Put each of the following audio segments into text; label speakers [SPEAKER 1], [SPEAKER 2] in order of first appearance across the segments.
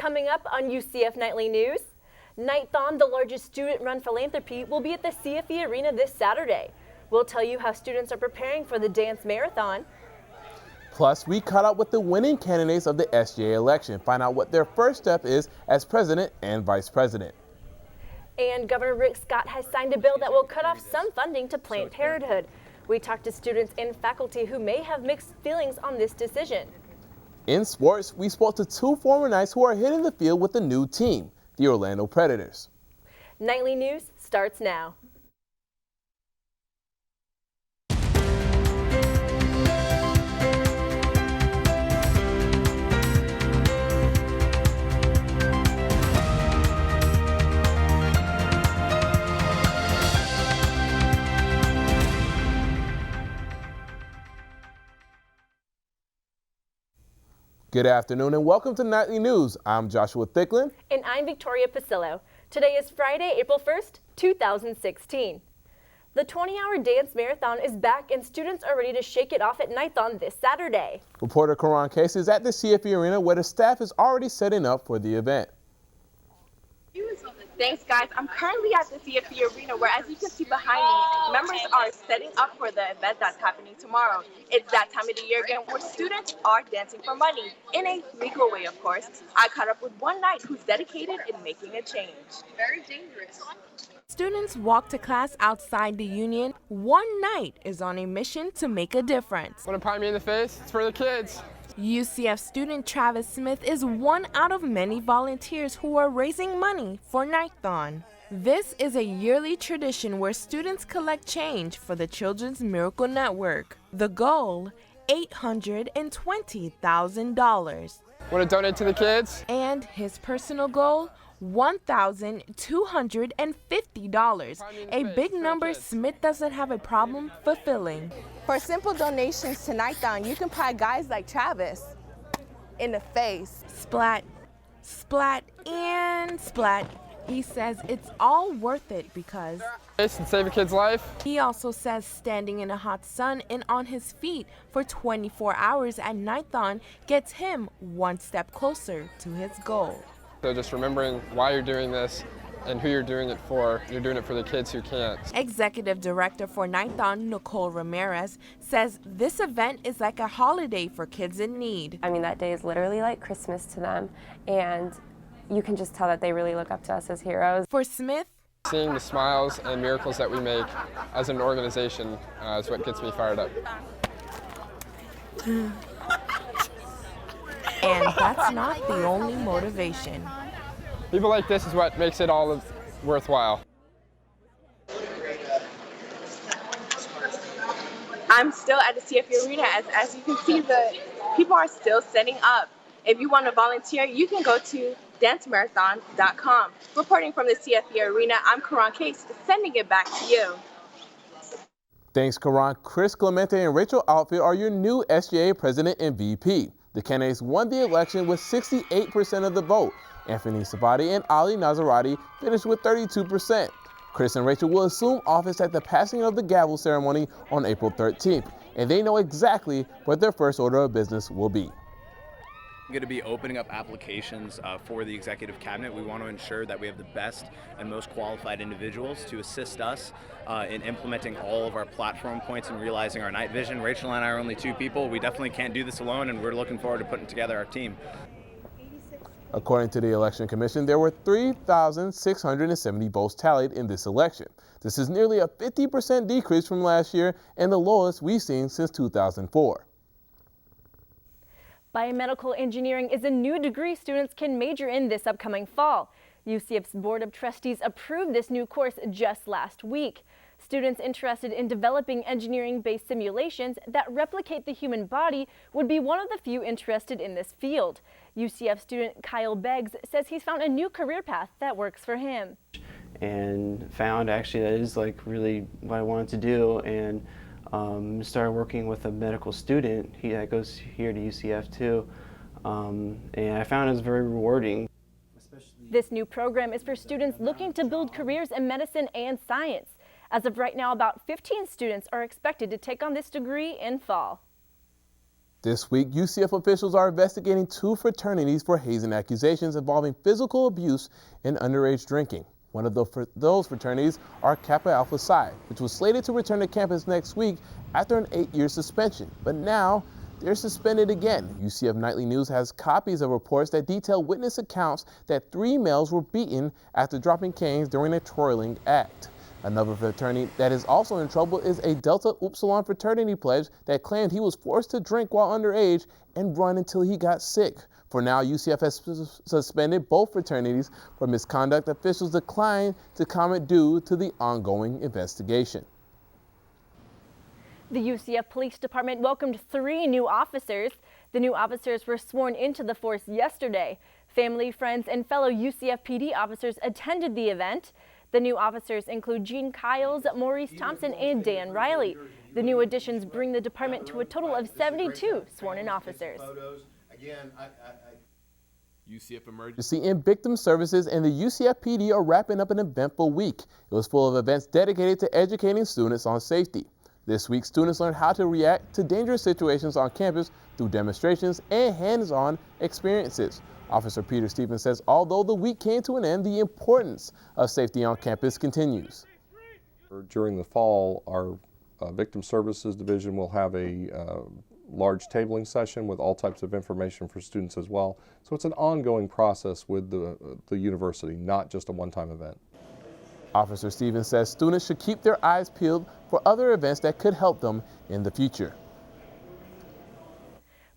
[SPEAKER 1] Coming up on UCF Nightly News, Knight-thon, the largest student-run philanthropy, will be at the CFE Arena this Saturday. We'll tell you how students are preparing for the dance marathon.
[SPEAKER 2] Plus, we caught up with the winning candidates of the SGA election, find out what their first step is as president and vice president.
[SPEAKER 1] And Governor Rick Scott has signed a bill that will cut off some funding to Planned Parenthood. We talked to students and faculty who may have mixed feelings on this decision.
[SPEAKER 2] In sports, we spoke to two former Knights who are hitting the field with a new team, the Orlando Predators.
[SPEAKER 1] Nightly News starts now.
[SPEAKER 2] Good afternoon and welcome to Nightly News. I'm Joshua Thicklin.
[SPEAKER 1] And I'm Victoria Pasillo. Today is Friday, April 1st, 2016. The 20-hour dance marathon is back and students are ready to shake it off at Knighthon this Saturday.
[SPEAKER 2] Reporter Karan Casey is at the CFE Arena where the staff is already setting up for the event.
[SPEAKER 3] Thanks, guys. I'm currently at the CFE Arena where, as you can see behind me, members are setting up for the event that's happening tomorrow. It's that time of the year again where students are dancing for money, in a legal way, of course. I caught up with one Knight who's dedicated in making a change. Very dangerous.
[SPEAKER 4] Students walk to class outside the Union. One Knight is on a mission to make a difference.
[SPEAKER 5] Want to pie me in the face? It's for the kids.
[SPEAKER 4] UCF student Travis Smith is one out of many volunteers who are raising money for Knight-thon. This is a yearly tradition where students collect change for the Children's Miracle Network. The goal, $820,000.
[SPEAKER 5] Want to donate to the kids?
[SPEAKER 4] And his personal goal, $1,250, a big number Smith doesn't have a problem fulfilling.
[SPEAKER 6] For simple donations to Knight-thon, you can pie guys like Travis in the face.
[SPEAKER 4] Splat, splat, and splat. He says it's all worth it because
[SPEAKER 5] And save a kid's life.
[SPEAKER 4] He also says standing in a hot sun and on his feet for 24 hours at Knight-thon gets him one step closer to his goal.
[SPEAKER 5] So just remembering why you're doing this and who you're doing it for. You're doing it for the kids who can't.
[SPEAKER 4] Executive Director for Knight-thon, Nicole Ramirez, says this event is like a holiday for kids in need.
[SPEAKER 7] I mean, that day is literally like Christmas to them, and you can just tell that they really look up to us as heroes.
[SPEAKER 4] For Smith,
[SPEAKER 5] seeing the smiles and miracles that we make as an organization is what gets me fired up.
[SPEAKER 4] And that's not the only motivation.
[SPEAKER 5] People like this is what makes it all worthwhile.
[SPEAKER 3] I'm still at the CFE Arena. As you can see, the people are still setting up. If you want to volunteer, you can go to dancemarathon.com. Reporting from the CFE Arena, I'm Karan Case, sending it back to you.
[SPEAKER 2] Thanks, Karan. Chris Clemente and Rachel Outfield are your new SGA president and VP. The candidates won the election with 68% of the vote. Anthony Savati and Ali Nazarati finished with 32%. Chris and Rachel will assume office at the passing of the gavel ceremony on April 13th, and they know exactly what their first order of business will be.
[SPEAKER 8] We're going to be opening up applications for the executive cabinet. We want to ensure that we have the best and most qualified individuals to assist us in implementing all of our platform points and realizing our night vision. Rachel and I are only two people. We definitely can't do this alone, and we're looking forward to putting together our team.
[SPEAKER 2] According to the Election Commission, there were 3,670 votes tallied in this election. This is nearly a 50% decrease from last year and the lowest we've seen since 2004.
[SPEAKER 1] Biomedical engineering is a new degree students can major in this upcoming fall. UCF's Board of Trustees approved this new course just last week. Students interested in developing engineering-based simulations that replicate the human body would be one of the few interested in this field. UCF student Kyle Beggs says he's found a new career path that works for him.
[SPEAKER 9] And found actually that is like really what I wanted to do, and started working with a medical student that goes here to UCF too, and I found it was very rewarding.
[SPEAKER 1] This new program is for students looking to build careers in medicine and science. As of right now, about 15 students are expected to take on this degree in fall.
[SPEAKER 2] This week, UCF officials are investigating 2 fraternities for hazing accusations involving physical abuse and underage drinking. One of those fraternities are Kappa Alpha Psi, which was slated to return to campus next week after an 8-year suspension. But now, they're suspended again. UCF Nightly News has copies of reports that detail witness accounts that 3 males were beaten after dropping canes during a twirling act. Another fraternity that is also in trouble is a Delta Upsilon fraternity pledge that claimed he was forced to drink while underage and run until he got sick. For now, UCF has suspended both fraternities for misconduct. Officials declined to comment due to the ongoing investigation.
[SPEAKER 1] The UCF Police Department welcomed 3 new officers. The new officers were sworn into the force yesterday. Family, friends, and fellow UCF PD officers attended the event. The new officers include Gene Kiles, Maurice Thompson, and Dan Riley. The new additions bring the department to a total of 72 sworn-in officers.
[SPEAKER 2] UCF Emergency and Victim Services and the UCF PD are wrapping up an eventful week. It was full of events dedicated to educating students on safety. This week, students learned how to react to dangerous situations on campus through demonstrations and hands-on experiences. Officer Peter Stevens says although the week came to an end, the importance of safety on campus continues.
[SPEAKER 10] During the fall, our Victim Services Division will have a large tabling session with all types of information for students as well. So it's an ongoing process with the university, not just a one-time event.
[SPEAKER 2] Officer Stevens says students should keep their eyes peeled for other events that could help them in the future.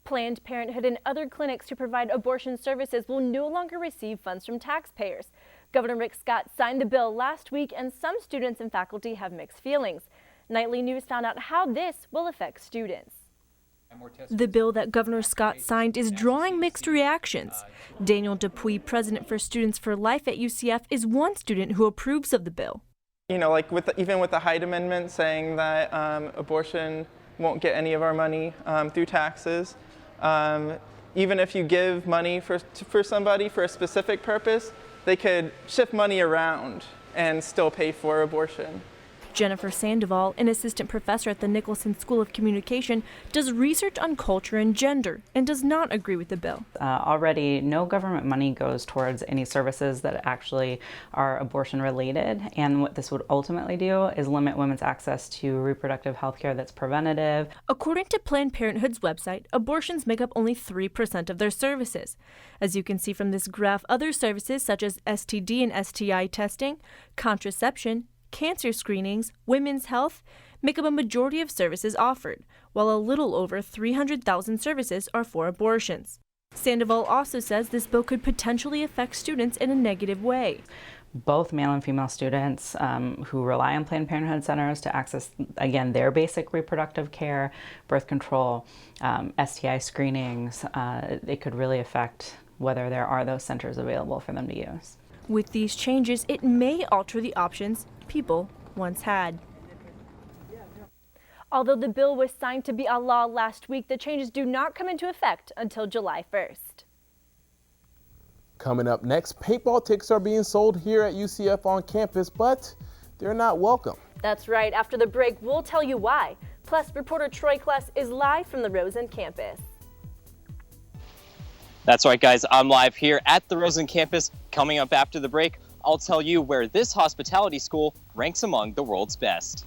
[SPEAKER 1] Planned Parenthood and other clinics to provide abortion services will no longer receive funds from taxpayers. Governor Rick Scott signed the bill last week, and some students and faculty have mixed feelings. Nightly News found out how this will affect students.
[SPEAKER 11] The bill that Governor Scott signed is drawing mixed reactions. Daniel Dupuy, president for Students for Life at UCF, is one student who approves of the bill.
[SPEAKER 12] You know, like even with the Hyde Amendment saying that abortion won't get any of our money through taxes. Even if you give money for somebody for a specific purpose, they could shift money around and still pay for abortion.
[SPEAKER 11] Jennifer Sandoval, an assistant professor at the Nicholson School of Communication, does research on culture and gender and does not agree with the bill.
[SPEAKER 13] Already, no government money goes towards any services that actually are abortion related, and what this would ultimately do is limit women's access to reproductive health care that's preventative.
[SPEAKER 11] According to Planned Parenthood's website, abortions make up only 3% of their services. As you can see from this graph, other services such as STD and STI testing, contraception, cancer screenings, women's health make up a majority of services offered, while a little over 300,000 services are for abortions. Sandoval also says this bill could potentially affect students in a negative way.
[SPEAKER 13] Both male and female students who rely on Planned Parenthood centers to access, again, their basic reproductive care, birth control, STI screenings, it could really affect whether there are those centers available for them to use.
[SPEAKER 11] With these changes, it may alter the options people once had.
[SPEAKER 1] Although the bill was signed to be a law last week, the changes do not come into effect until July 1st.
[SPEAKER 2] Coming up next, paintball tickets are being sold here at UCF on campus, but they're not welcome.
[SPEAKER 1] That's right. After the break, we'll tell you why. Plus, reporter Troy Kless is live from the Rosen campus.
[SPEAKER 14] That's right, guys. I'm live here at the Rosen campus. Coming up after the break, I'll tell you where this hospitality school ranks among the world's best.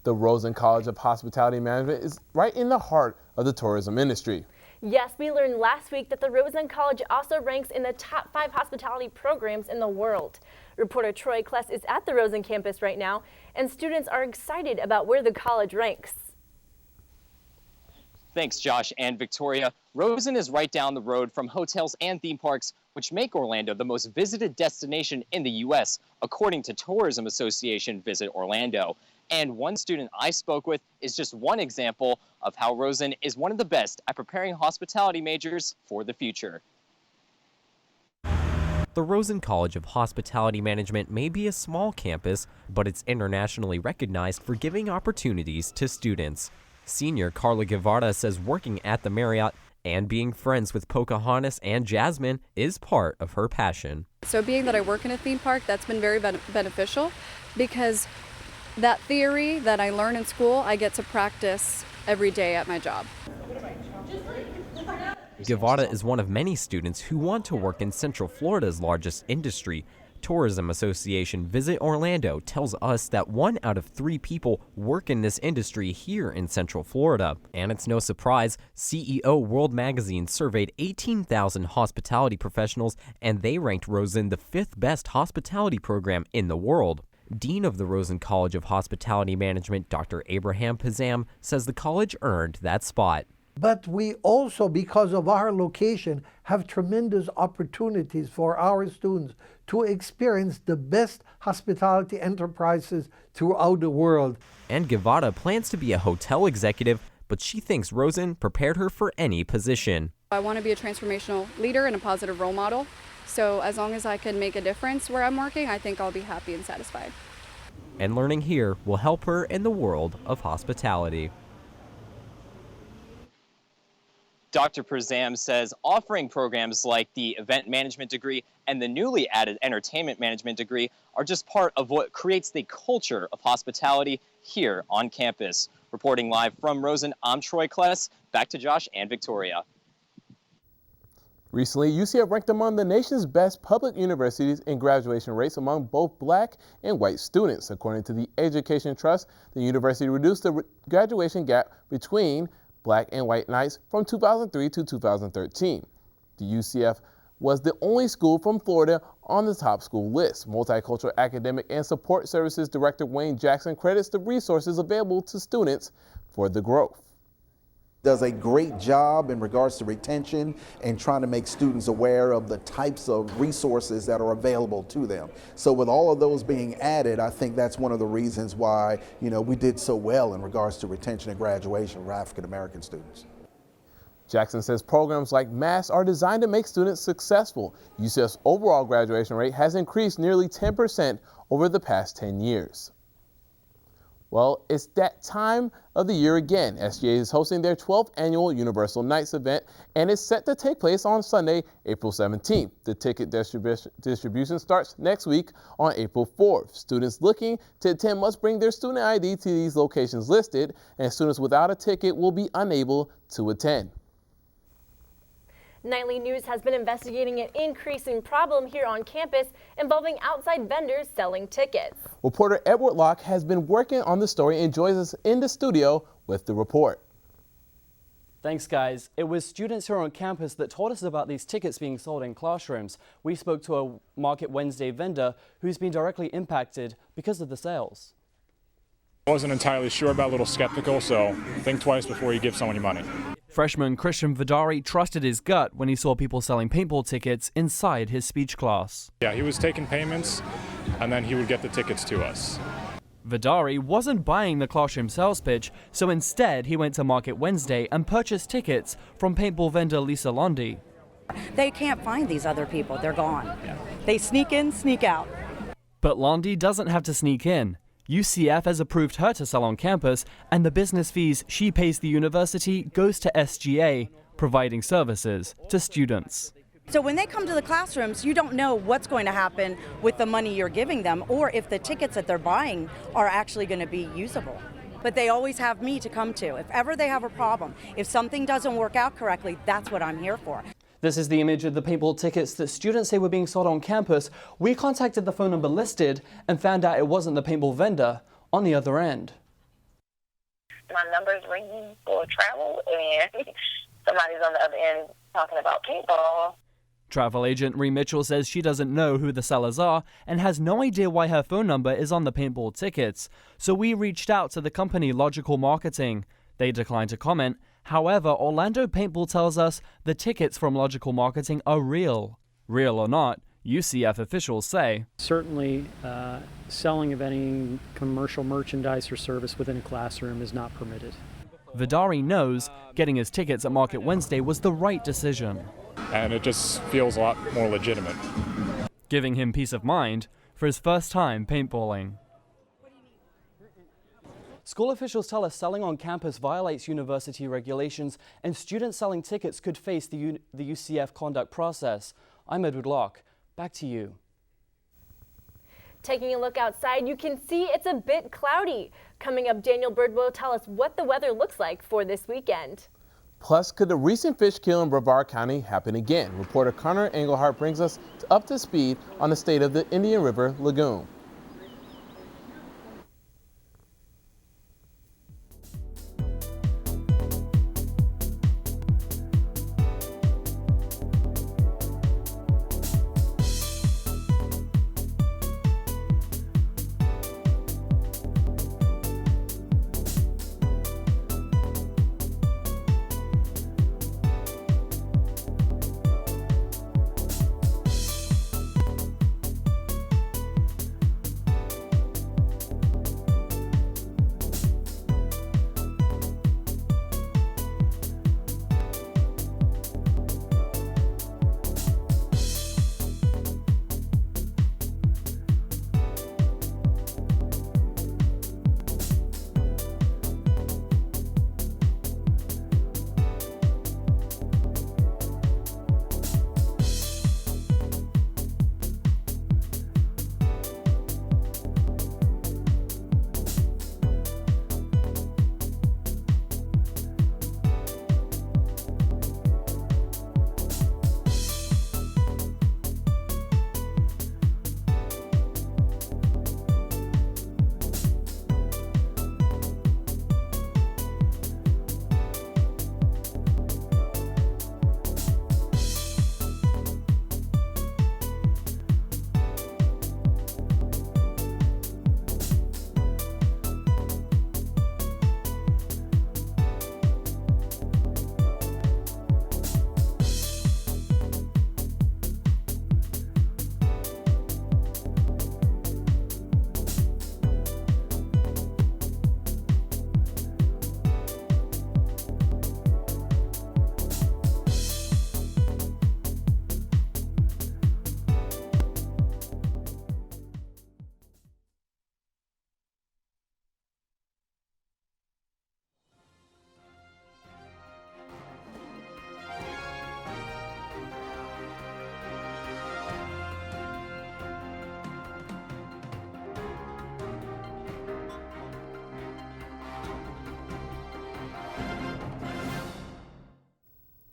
[SPEAKER 2] The Rosen College of Hospitality Management is right in the heart of the tourism industry.
[SPEAKER 1] Yes, we learned last week that the Rosen College also ranks in the top 5 hospitality programs in the world. Reporter Troy Kless is at the Rosen campus right now, and students are excited about where the college ranks.
[SPEAKER 14] Thanks, Josh and Victoria. Rosen is right down the road from hotels and theme parks, which make Orlando the most visited destination in the U.S., according to Tourism Association Visit Orlando. And one student I spoke with is just one example of how Rosen is one of the best at preparing hospitality majors for the future.
[SPEAKER 15] The Rosen College of Hospitality Management may be a small campus, but it's internationally recognized for giving opportunities to students. Senior Carla Guevara says working at the Marriott and being friends with Pocahontas and Jasmine is part of her passion.
[SPEAKER 16] So being that I work in a theme park, that's been very beneficial because that theory that I learn in school, I get to practice every day at my job.
[SPEAKER 15] Guevara is one of many students who want to work in Central Florida's largest industry. Tourism Association Visit Orlando tells us that 1 out of 3 people work in this industry here in Central Florida. And it's no surprise, CEO World Magazine surveyed 18,000 hospitality professionals, and they ranked Rosen the 5th best hospitality program in the world. Dean of the Rosen College of Hospitality Management, Dr. Abraham Pazam, says the college earned that spot.
[SPEAKER 17] But we also, because of our location, have tremendous opportunities for our students to experience the best hospitality enterprises throughout the world.
[SPEAKER 15] And Guevara plans to be a hotel executive, but she thinks Rosen prepared her for any position.
[SPEAKER 16] I want to be a transformational leader and a positive role model. So as long as I can make a difference where I'm working, I think I'll be happy and satisfied.
[SPEAKER 15] And learning here will help her in the world of hospitality.
[SPEAKER 14] Dr. Pazam says offering programs like the event management degree and the newly added entertainment management degree are just part of what creates the culture of hospitality here on campus. Reporting live from Rosen, I'm Troy Kless. Back to Josh and Victoria.
[SPEAKER 2] Recently, UCF ranked among the nation's best public universities in graduation rates among both black and white students. According to the Education Trust, the university reduced the graduation gap between black and white Knights from 2003 to 2013. The UCF was the only school from Florida on the top school list. Multicultural Academic and Support Services Director Wayne Jackson credits the resources available to students for the growth.
[SPEAKER 18] Does a great job in regards to retention and trying to make students aware of the types of resources that are available to them. So with all of those being added, I think that's one of the reasons why, we did so well in regards to retention and graduation for African American students.
[SPEAKER 2] Jackson says programs like MASS are designed to make students successful. UCF's overall graduation rate has increased nearly 10% over the past 10 years. Well, it's that time of the year again. SGA is hosting their 12th annual Universal Nights event, and it's set to take place on Sunday, April 17th. The ticket distribution starts next week on April 4th. Students looking to attend must bring their student ID to these locations listed, and students without a ticket will be unable to attend.
[SPEAKER 1] Nightly News has been investigating an increasing problem here on campus involving outside vendors selling tickets.
[SPEAKER 2] Reporter Edward Locke has been working on the story and joins us in the studio with the report.
[SPEAKER 19] Thanks, guys. It was students here on campus that told us about these tickets being sold in classrooms. We spoke to a Market Wednesday vendor who's been directly impacted because of the sales.
[SPEAKER 20] I wasn't entirely sure about, a little skeptical, so think twice before you give someone your money.
[SPEAKER 21] Freshman Christian Vidari trusted his gut when he saw people selling paintball tickets inside his speech class.
[SPEAKER 20] Yeah, he was taking payments, and then he would get the tickets to us.
[SPEAKER 21] Vidari wasn't buying the classroom sales pitch, so instead he went to Market Wednesday and purchased tickets from paintball vendor Lisa Lundy.
[SPEAKER 22] They can't find these other people. They're gone. They sneak in, sneak out.
[SPEAKER 21] But Lundy doesn't have to sneak in. UCF has approved her to sell on campus, and the business fees she pays the university goes to SGA, providing services to students.
[SPEAKER 22] So when they come to the classrooms, you don't know what's going to happen with the money you're giving them, or if the tickets that they're buying are actually going to be usable. But they always have me to come to. If ever they have a problem, if something doesn't work out correctly, that's what I'm here for.
[SPEAKER 19] This is the image of the paintball tickets that students say were being sold on campus. We contacted the phone number listed and found out it wasn't the paintball vendor on the other end.
[SPEAKER 6] my number's ringing for travel, and somebody's on the other end talking about paintball.
[SPEAKER 21] Travel agent Ree Mitchell says she doesn't know who the sellers are and has no idea why her phone number is on the paintball tickets. So we reached out to the company Logical Marketing. They declined to comment. However, Orlando Paintball tells us the tickets from Logical Marketing are real. Real or not, UCF officials say.
[SPEAKER 7] Certainly, selling of any commercial merchandise or service within a classroom is not permitted.
[SPEAKER 21] Vidari knows getting his tickets at Market Wednesday was the right decision.
[SPEAKER 20] And it just feels a lot more legitimate.
[SPEAKER 21] Giving him peace of mind for his first time paintballing.
[SPEAKER 19] School officials tell us selling on campus violates university regulations, and students selling tickets could face the UCF conduct process. I'm Edward Locke. Back to you.
[SPEAKER 1] Taking a look outside, you can see it's a bit cloudy. Coming up, Daniel Bird will tell us what the weather looks like for this weekend.
[SPEAKER 2] Plus, could the recent fish kill in Brevard County happen again? Reporter Connor Engelhardt brings us up to speed on the state of the Indian River Lagoon.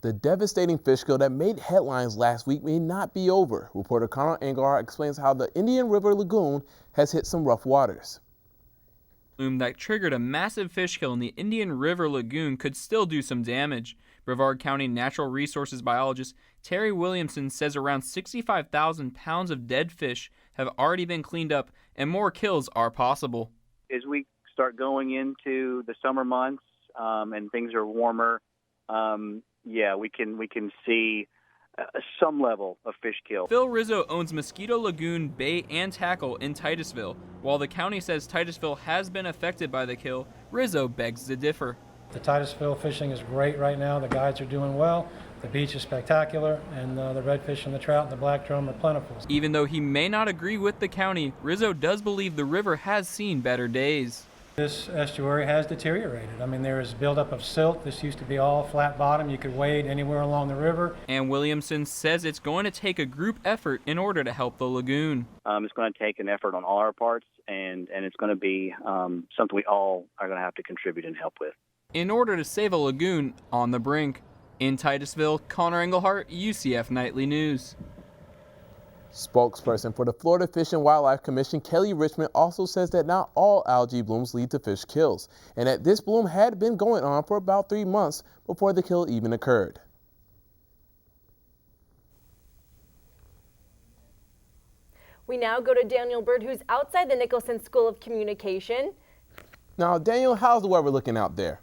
[SPEAKER 2] The devastating fish kill that made headlines last week may not be over. Reporter Connor Engelhardt explains how the Indian River Lagoon has hit some rough waters.
[SPEAKER 23] That triggered a massive fish kill in the Indian River Lagoon could still do some damage. Brevard County Natural Resources biologist Terry Williamson says around 65,000 pounds of dead fish have already been cleaned up and more kills are possible.
[SPEAKER 24] As we start going into the summer months and things are warmer, we can see some level of fish kill.
[SPEAKER 23] Phil Rizzo owns Mosquito Lagoon Bait and Tackle in Titusville. While the county says Titusville has been affected by the kill, Rizzo begs to differ.
[SPEAKER 25] The Titusville fishing is great right now. The guides are doing well. The beach is spectacular, and the redfish and the trout and the black drum are plentiful.
[SPEAKER 23] Even though he may not agree with the county, Rizzo does believe the river has seen better days.
[SPEAKER 25] This estuary has deteriorated. I mean, there is buildup of silt. This used to be all flat bottom. You could wade anywhere along the river.
[SPEAKER 23] And Williamson says it's going to take a group effort in order to help the lagoon.
[SPEAKER 24] It's going to take an effort on all our parts, and it's going to be something we all are going to have to contribute and help with.
[SPEAKER 23] In order to save a lagoon on the brink. In Titusville, Connor Engelhardt, UCF Nightly News.
[SPEAKER 2] Spokesperson for the Florida Fish and Wildlife Commission, Kelly Richmond, also says that not all algae blooms lead to fish kills, and that this bloom had been going on for about 3 months before the kill even occurred.
[SPEAKER 1] We now go to Daniel Bird, who's outside the Nicholson School of Communication.
[SPEAKER 2] Now, Daniel, how's the weather looking out there?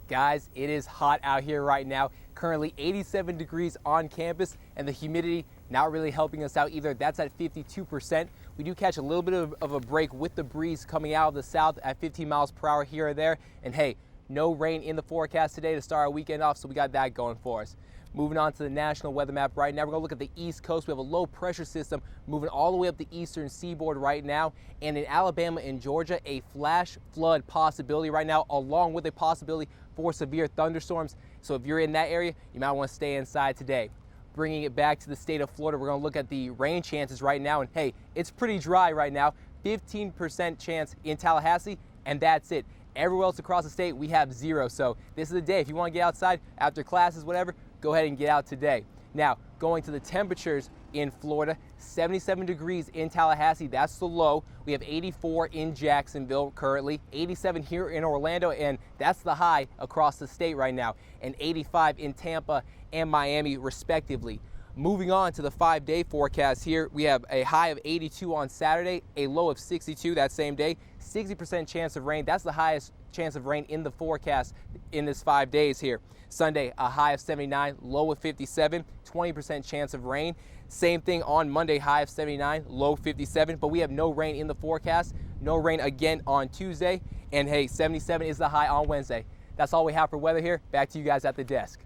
[SPEAKER 3] Guys, it is hot out here right now. Currently 87 degrees on campus, and the humidity not really helping us out either. That's at 52%. We do catch a little bit of a break with the breeze coming out of the south at 15 miles per hour here or there. And hey, no rain in the forecast today to start our weekend off, so we got that going for us. Moving on to the national weather map right now, we're going to look at the East Coast. We have a low pressure system moving all the way up the eastern seaboard right now. And in Alabama and Georgia, a flash flood possibility right now, along with a possibility for severe thunderstorms. So if you're in that area, you might want to stay inside today. Bringing it back to the state of Florida, we're going to look at the rain chances right now. And hey, it's pretty dry right now. 15% chance in Tallahassee, and that's it. Everywhere else across the state, we have 0. So this is the day. If you want to get outside after classes, whatever, go ahead and get out today. Now, going to the temperatures in Florida, 77 degrees in Tallahassee, that's the low. We have 84 in Jacksonville currently, 87 here in Orlando, and that's the high across the state right now, and 85 in Tampa and Miami respectively. Moving on to the 5-day forecast here, we have a high of 82 on Saturday, a low of 62 that same day, 60% chance of rain. That's the highest chance of rain in the forecast in this 5 days here. Sunday, a high of 79, low of 57, 20% chance of rain. Same thing on Monday, high of 79, low 57, but we have no rain in the forecast. No rain again on Tuesday, and hey, 77 is the high on Wednesday. That's all we have for weather here. Back to you guys at the desk.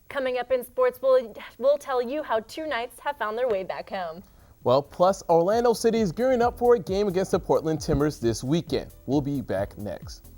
[SPEAKER 1] Coming up in sports, we'll tell you how 2 Knights have found their way back home.
[SPEAKER 2] Well, plus Orlando City is gearing up for a game against the Portland Timbers this weekend. We'll be back next.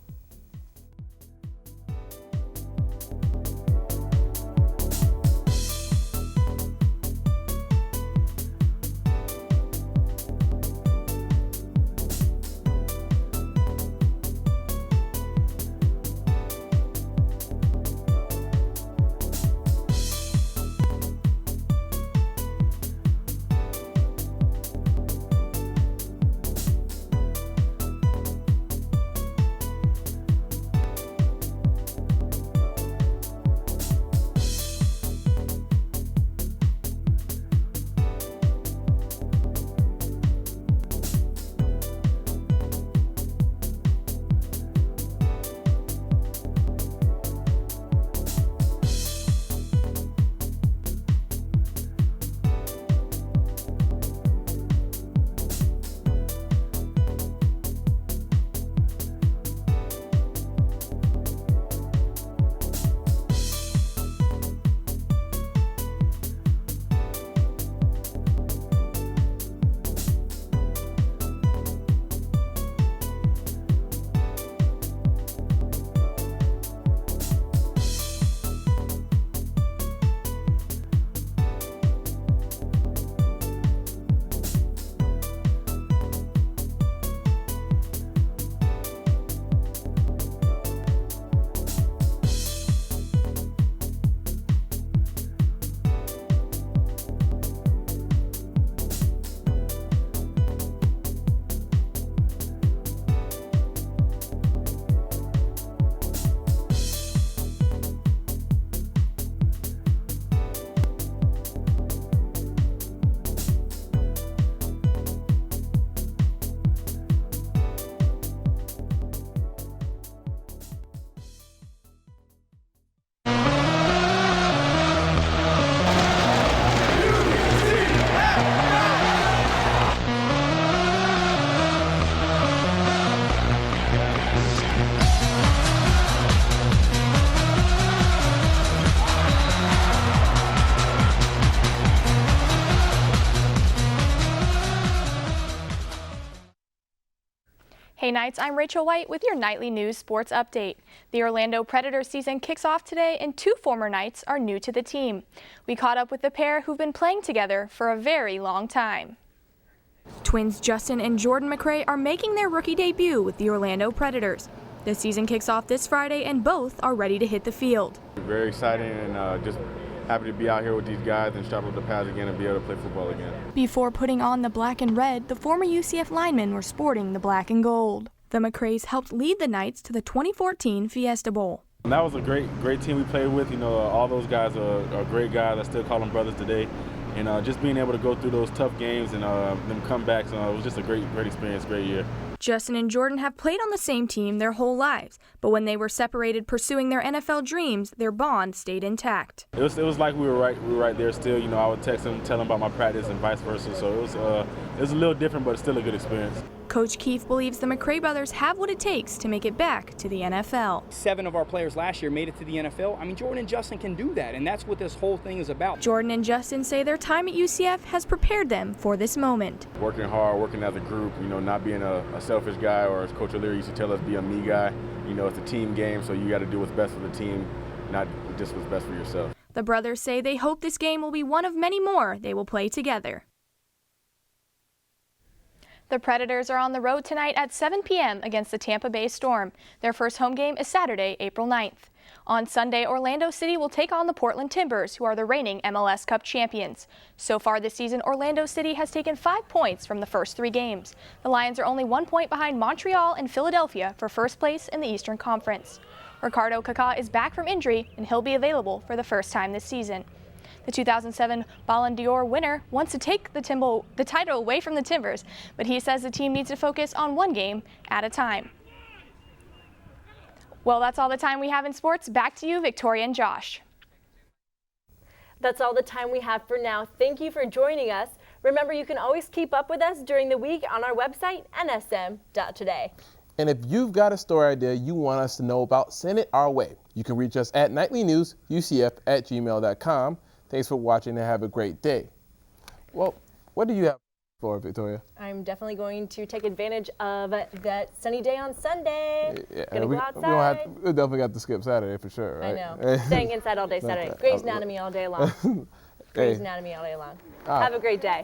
[SPEAKER 4] Hey Knights, I'm Rachel White with your nightly news sports update. The Orlando Predators season kicks off today and 2 former Knights are new to the team. We caught up with the pair who've been playing together for a very long time. Twins Justin and Jordan McRae are making their rookie debut with the Orlando Predators. The season kicks off this Friday and both are ready to hit the field.
[SPEAKER 5] Very exciting and just happy to be out here with these guys and straddle the pads again and be able to play football again.
[SPEAKER 4] Before putting on the black and red, the former UCF linemen were sporting the black and gold. The McCrays helped lead the Knights to the 2014 Fiesta Bowl.
[SPEAKER 5] And that was a great team we played with. You know, all those guys are great guys. I still call them brothers today. And just being able to go through those tough games and them comebacks, it was just a great experience, great year.
[SPEAKER 4] Justin and Jordan have played on the same team their whole lives, but when they were separated pursuing their NFL dreams, their bond stayed intact.
[SPEAKER 5] It was like we were right there still. You know, I would text them, tell them about my practice and vice versa. So it was a little different, but it's still a good experience.
[SPEAKER 4] Coach Keith believes the McCray brothers have what it takes to make it back to the NFL.
[SPEAKER 8] 7 of our players last year made it to the NFL. I mean, Jordan and Justin can do that, and that's what this whole thing is about.
[SPEAKER 4] Jordan and Justin say their time at UCF has prepared them for this moment.
[SPEAKER 5] Working hard, working as a group, you know, not being a selfish guy, or as Coach O'Leary used to tell us, be a me guy. You know, it's a team game, so you got to do what's best for the team, not just what's best for yourself.
[SPEAKER 4] The brothers say they hope this game will be one of many more they will play together. The Predators are on the road tonight at 7 p.m. against the Tampa Bay Storm. Their first home game is Saturday, April 9th. On Sunday, Orlando City will take on the Portland Timbers, who are the reigning MLS Cup champions. So far this season, Orlando City has taken 5 points from the first 3 games. The Lions are only 1 point behind Montreal and Philadelphia for first place in the Eastern Conference. Ricardo Kaká is back from injury, and he'll be available for the first time this season. The 2007 Ballon d'Or winner wants to take the title away from the Timbers, but he says the team needs to focus on one game at a time. Well, that's all the time we have in sports. Back to you, Victoria and Josh.
[SPEAKER 1] That's all the time we have for now. Thank you for joining us. Remember, you can always keep up with us during the week on our website, nsm.today.
[SPEAKER 2] And if you've got a story idea you want us to know about, send it our way. You can reach us at nightlinewsucf@gmail.com. Thanks for watching and have a great day. Well, what do you have for Victoria?
[SPEAKER 1] I'm definitely going to take advantage of that sunny day on Sunday.
[SPEAKER 2] Yeah,
[SPEAKER 1] Gonna go outside.
[SPEAKER 2] We definitely got to skip Saturday for sure, right?
[SPEAKER 1] I know. Staying inside all day Saturday. Grey's Anatomy all day long. Grey's Anatomy all day long. Have a great day.